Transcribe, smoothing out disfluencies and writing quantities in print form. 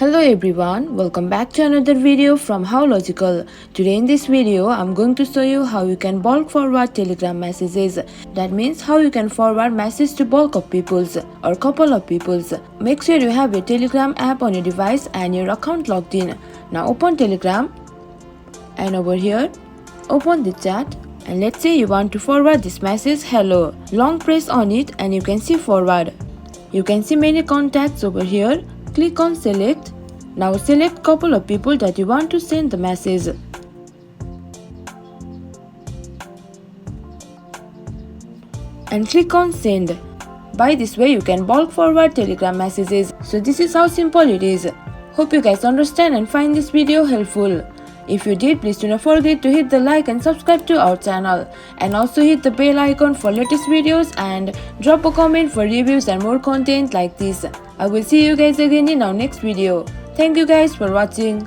Hello everyone, welcome back to another video from How Logical. Today in this video, I'm going to show you how you can bulk forward Telegram messages. That means how you can forward message to bulk of peoples or couple of peoples. Make sure you have your Telegram app on your device and your account logged in. Now open Telegram and over here, open the chat. And let's say you want to forward this message hello. Long press on it and you can see forward. You can see many contacts over here. Click on select. Now select couple of people that you want to send the message. And click on send. By this way you can bulk forward Telegram messages. So this is how simple it is. Hope you guys understand and find this video helpful. If you did, please do not forget to hit the like and subscribe to our channel. And also hit the bell icon for latest videos and drop a comment for reviews and more content like this. I will see you guys again in our next video. Thank you guys for watching.